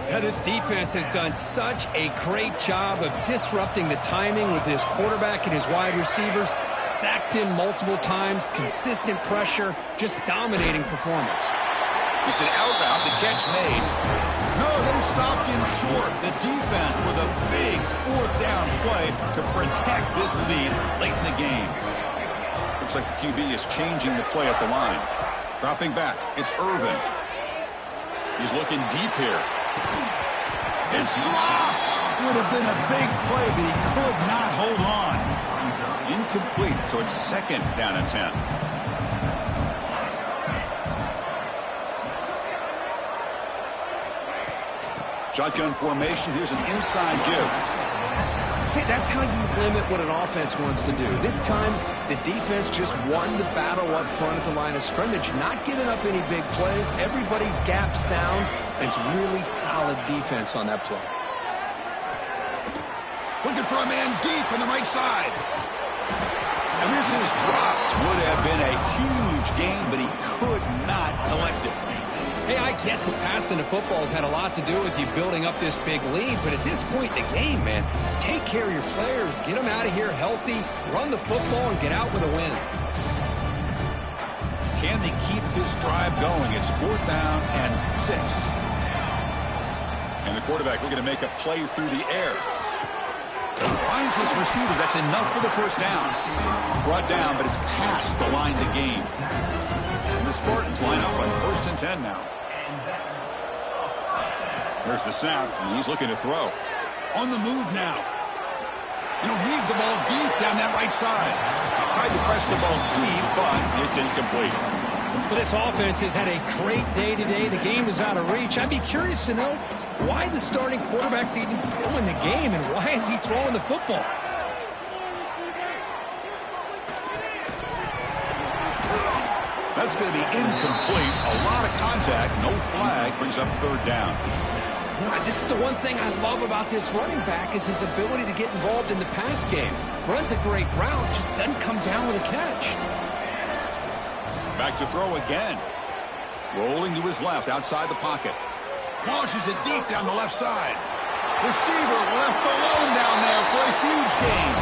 Yeah, this defense has done such a great job of disrupting the timing with his quarterback and his wide receivers. Sacked him multiple times, consistent pressure, just dominating performance. It's an out route, the catch made. No, they stopped him short. The defense with a big fourth down play to protect this lead late in the game. Looks like the QB is changing the play at the line. Dropping back, it's Irvin. He's looking deep here. It's dropped. Would have been a big play, but he could not hold on. Incomplete, so it's second down and 10. Shotgun formation. Here's an inside give. See, that's how you limit what an offense wants to do. This time, the defense just won the battle up front at the line of scrimmage, not giving up any big plays. Everybody's gap sound, and it's really solid defense on that play. Looking for a man deep on the right side. And this is dropped. Would have been a huge gain, but he could not collect it. Hey, I get the passing of football has had a lot to do with you building up this big lead, but at this point in the game, man, take care of your players, get them out of here healthy, run the football, and get out with a win. Can they keep this drive going? It's 4th down and 6. And the quarterback looking to make a play through the air. Finds his receiver. That's enough for the first down. Brought down, but it's past the line to gain. And the Spartans line up on 1st and 10 now. There's the snap, and he's looking to throw. On the move now. And he'll heave the ball deep down that right side. Tried to press the ball deep, but it's incomplete. Well, this offense has had a great day today. The game is out of reach. I'd be curious to know why the starting quarterback's even still in the game, and why is he throwing the football? That's going to be incomplete. A lot of contact. No flag. Brings up 3rd down. You know, this is the one thing I love about this running back is his ability to get involved in the pass game. Runs a great route, just doesn't come down with a catch. Back to throw again. Rolling to his left outside the pocket. Launches it deep down the left side. Receiver left alone down there for a huge gain.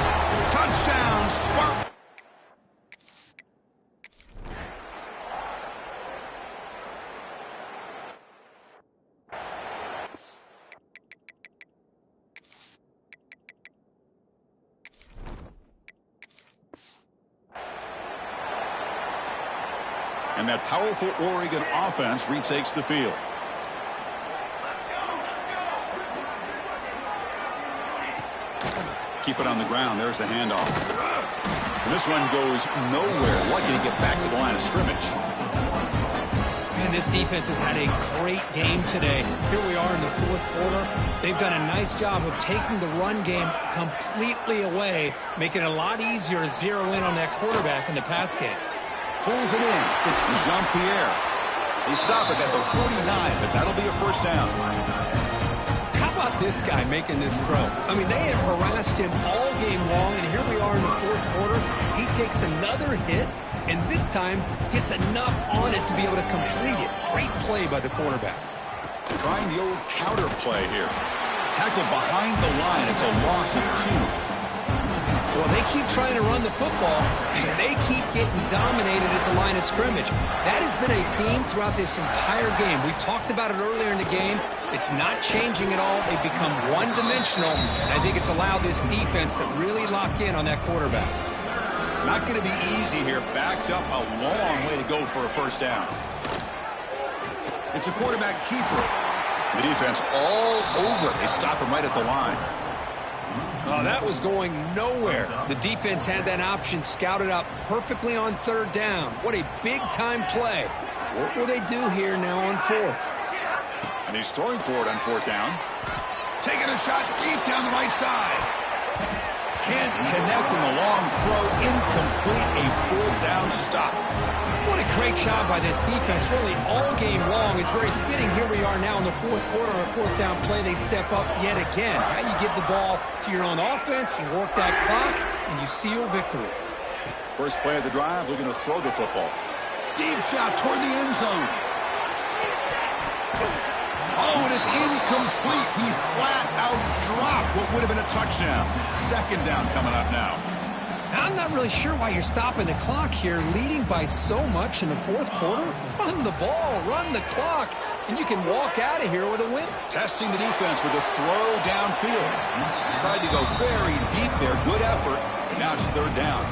Touchdown, Spartans. And that powerful Oregon offense retakes the field. Keep it on the ground. There's the handoff. And this one goes nowhere. Lucky to get back to the line of scrimmage. Man, this defense has had a great game today. Here we are in the 4th quarter. They've done a nice job of taking the run game completely away, making it a lot easier to zero in on that quarterback in the pass game. Pulls it in. It's Jean-Pierre. They stop it at the 49, but that'll be a first down. How about this guy making this throw? I mean, they have harassed him all game long, and here we are in the 4th quarter. He takes another hit, and this time gets enough on it to be able to complete it. Great play by the quarterback. Trying the old counter play here. Tackled behind the line. It's a loss of 2. Well, they keep trying to run the football, and they keep getting dominated at the line of scrimmage. That has been a theme throughout this entire game. We've talked about it earlier in the game. It's not changing at all. They've become one-dimensional, and I think it's allowed this defense to really lock in on that quarterback. Not going to be easy here. Backed up a long way to go for a first down. It's a quarterback keeper. The defense all over it. They stop him right at the line. Oh, that was going nowhere. The defense had that option scouted out perfectly on 3rd down. What a big-time play. What will they do here now on 4th? And he's throwing for it on 4th down. Taking a shot deep down the right side. Can't connect in the long throw. Incomplete. A 4th down stop. What a great job by this defense, really all game long. It's very fitting. Here we are now in the 4th quarter on a 4th down play. They step up yet again. Now you give the ball to your own offense, you work that clock, and you seal victory. First play of the drive, looking to throw the football. Deep shot toward the end zone. Oh, and it's incomplete. He flat out dropped what would have been a touchdown. 2nd down coming up now. I'm not really sure why you're stopping the clock here, leading by so much in the 4th quarter. Run the ball, run the clock. and you can walk out of here with a win. Testing the defense with a throw downfield. Tried to go very deep there. Good effort. But now it's third down.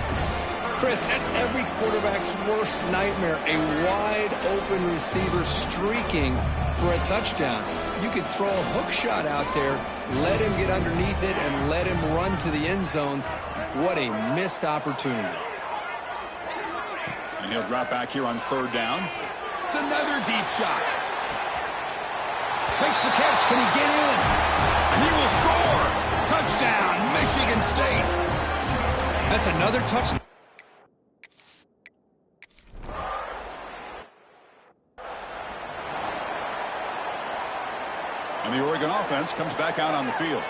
Chris, that's every quarterback's worst nightmare. A wide-open receiver streaking for a touchdown. You could throw a hook shot out there, let him get underneath it, and let him run to the end zone. What a missed opportunity. And he'll drop back here on third down. It's another deep shot. Makes the catch. Can he get in? And he will score. Touchdown, Michigan State. That's another touchdown. And the Oregon offense comes back out on the field.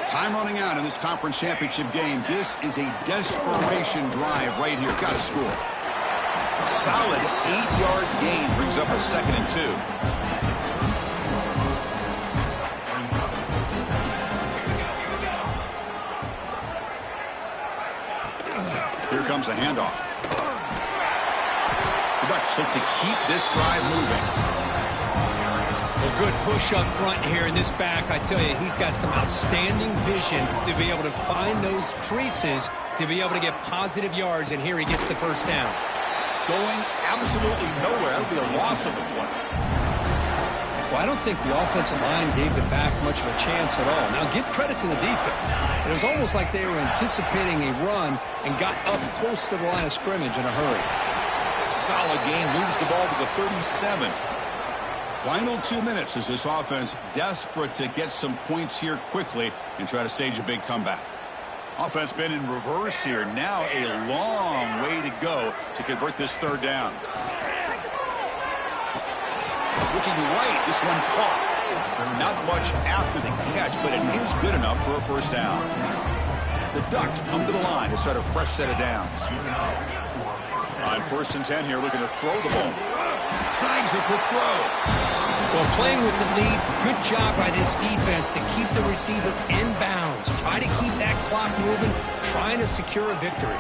Time running out in this conference championship game. This is a desperation drive right here. Got to score. A solid 8-yard gain brings up a 2nd and 2. Here comes a handoff. The Ducks look to keep this drive moving. A good push up front here in this back. I tell you, he's got some outstanding vision to be able to find those creases, to be able to get positive yards, and here he gets the first down. Going absolutely nowhere. That would be a loss of the play. Well, I don't think the offensive line gave the back much of a chance at all. Now, give credit to the defense. It was almost like they were anticipating a run and got up close to the line of scrimmage in a hurry. Solid game. Moves the ball to the 37. Final 2 minutes as this offense desperate to get some points here quickly and try to stage a big comeback. Offense been in reverse here. Now a long way to go to convert this third down. Looking right, this one caught. Not much after the catch, but it is good enough for a first down. The Ducks come to the line to start a fresh set of downs. On 1st and 10 here, looking to throw the ball. Snags the quick throw. Well, playing with the lead, good job by this defense to keep the receiver in bounds. Try to keep that clock moving, trying to secure a victory.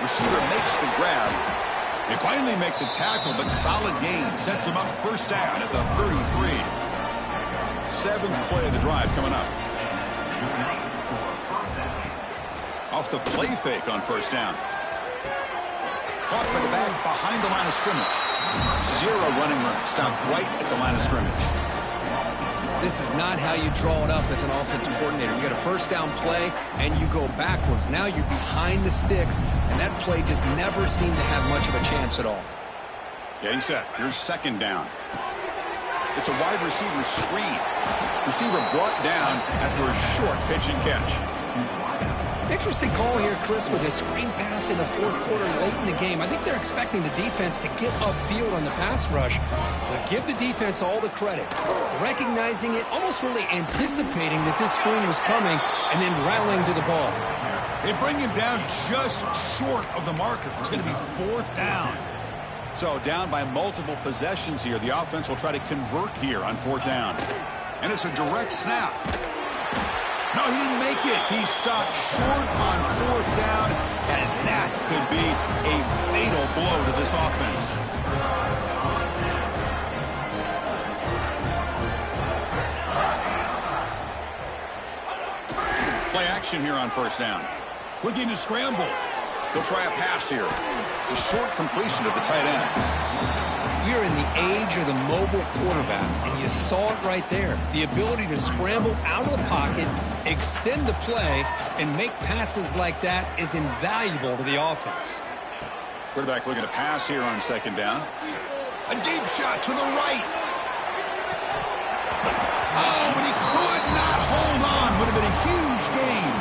Receiver makes the grab. They finally make the tackle, but solid gain sets him up first down at the 33. 7th play of the drive coming up. Off the play fake on first down. Caught by the back behind the line of scrimmage. 0 running room. Stopped right at the line of scrimmage. This is not how you draw it up as an offensive coordinator. You get a first down play, and you go backwards. Now you're behind the sticks, and that play just never seemed to have much of a chance at all. Getting set. Here's 2nd down. It's a wide receiver screen. Receiver brought down after a short pitch and catch. Interesting call here, Chris, with a screen pass in the 4th quarter late in the game. I think they're expecting the defense to get upfield on the pass rush. But give the defense all the credit. Recognizing it, almost really anticipating that this screen was coming, and then rallying to the ball. They bring him down just short of the marker. It's going to be 4th down. So down by multiple possessions here. The offense will try to convert here on 4th down. And it's a direct snap. No, he didn't make it. He stopped short on 4th down, and that could be a fatal blow to this offense. Play action here on 1st down. Looking to scramble. He'll try a pass here. The short completion of the tight end. We're in the age of the mobile quarterback, and you saw it right there. The ability to scramble out of the pocket, extend the play, and make passes like that is invaluable to the offense. Quarterback looking to pass here on 2nd down. A deep shot to the right. Oh, but he could not hold on. Would have been a huge gain.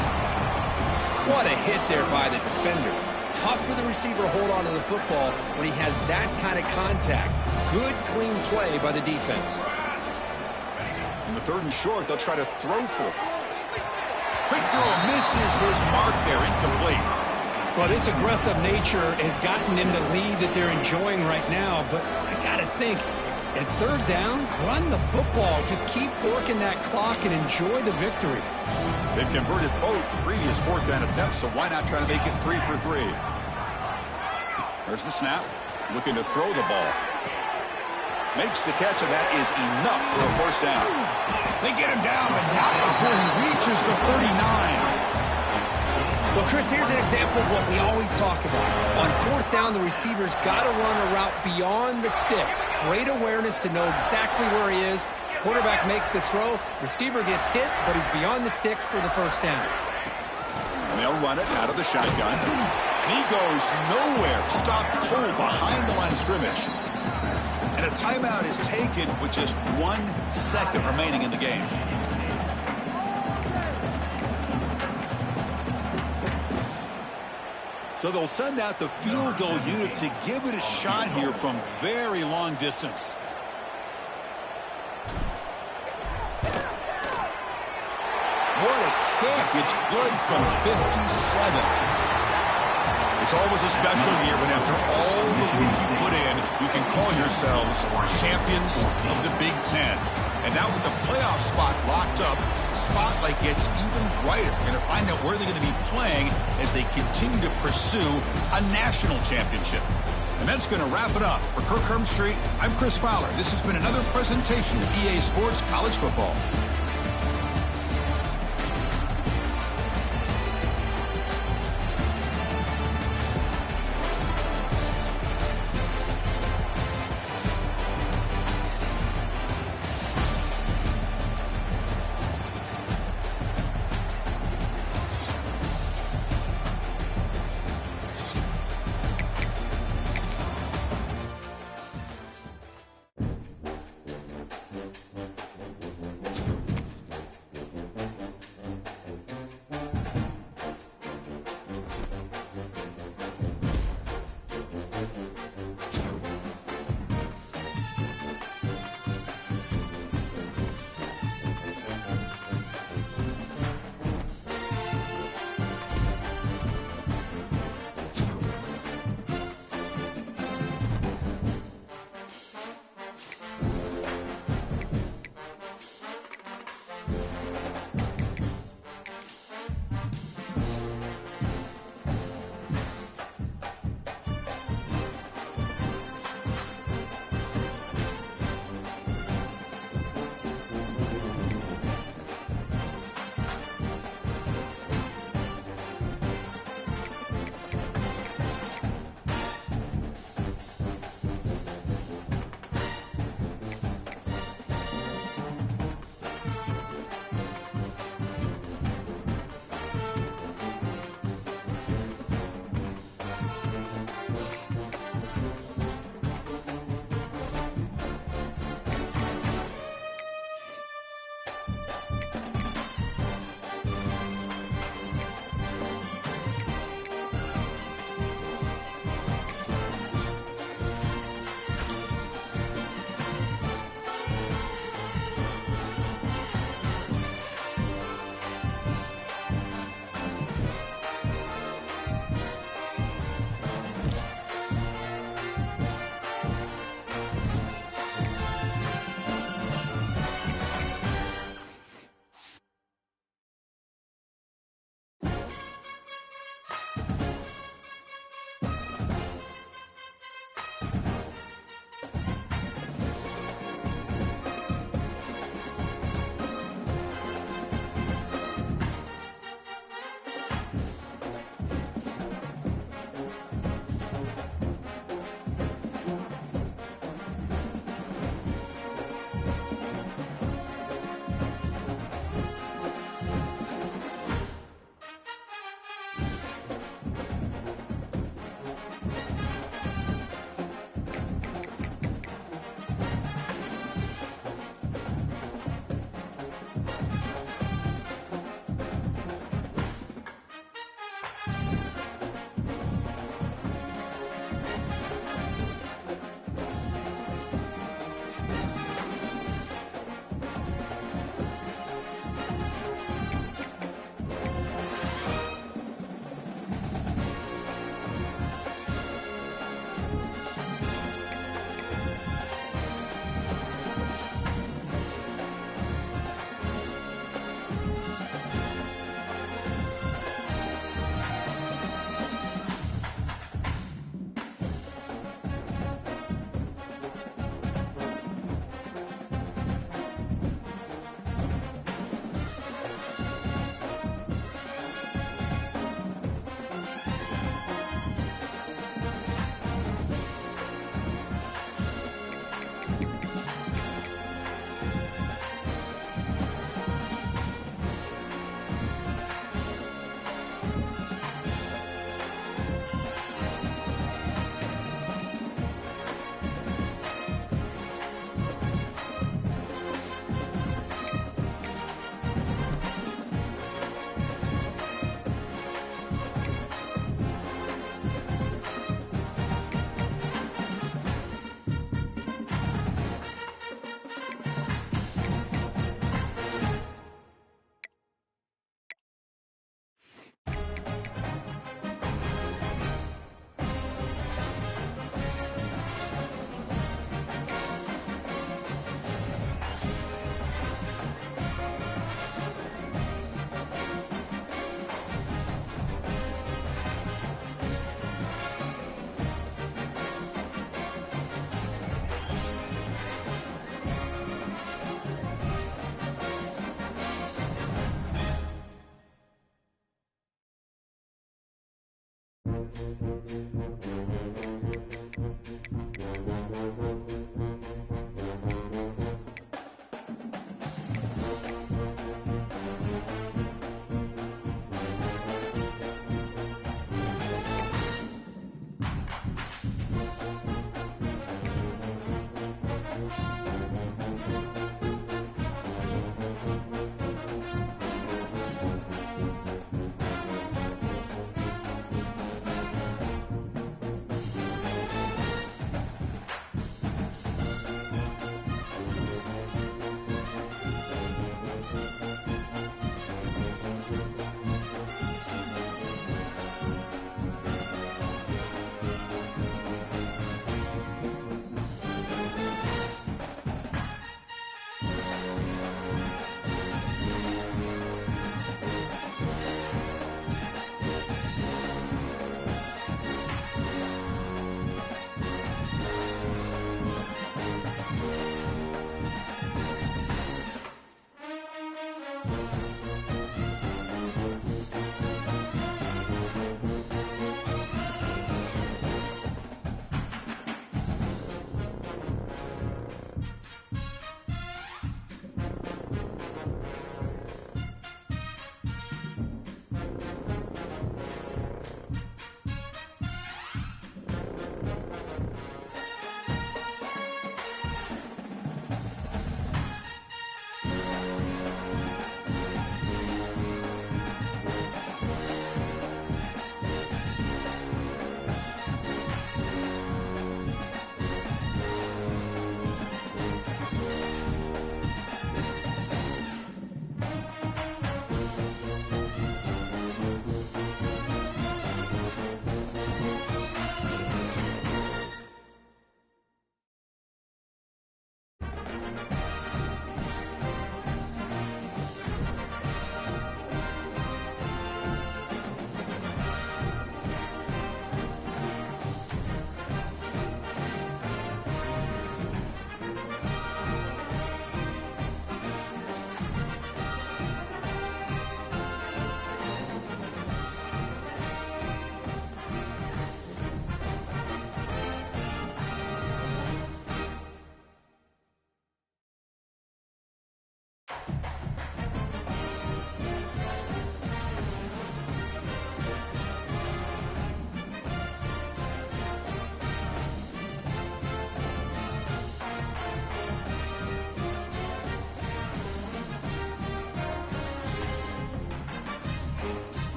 What a hit there by the defender. Tough for the receiver to hold on to the football when he has that kind of contact. Good, clean play by the defense. In the 3rd and short, they'll try to throw for it. Quick throw misses his mark there, incomplete. Well, this aggressive nature has gotten them the lead that they're enjoying right now, but I got to think, at 3rd down, run the football. Just keep working that clock and enjoy the victory. They've converted both previous 4th down attempts, so why not try to make it 3 for 3? There's the snap. Looking to throw the ball. Makes the catch, and that is enough for a first down. They get him down, but not before he reaches the 39. Well, Chris, here's an example of what we always talk about. On fourth down, the receiver's got to run a route beyond the sticks. Great awareness to know exactly where he is. Quarterback makes the throw. Receiver gets hit, but he's beyond the sticks for the first down. And they'll run it out of the shotgun. And he goes nowhere. Stopped cold behind the line of scrimmage. And a timeout is taken with just 1 second remaining in the game. So they'll send out the field goal unit to give it a shot here from very long distance. What a kick. It's good from 57. It's always a special year when after all the work you put in, you can call yourselves champions of the Big Ten. And now with the playoff spot locked up, spotlight gets even brighter. We're going to find out where they're going to be playing as they continue to pursue a national championship. And that's going to wrap it up. For Kirk Herbstreit, I'm Chris Fowler. This has been another presentation of EA Sports College Football.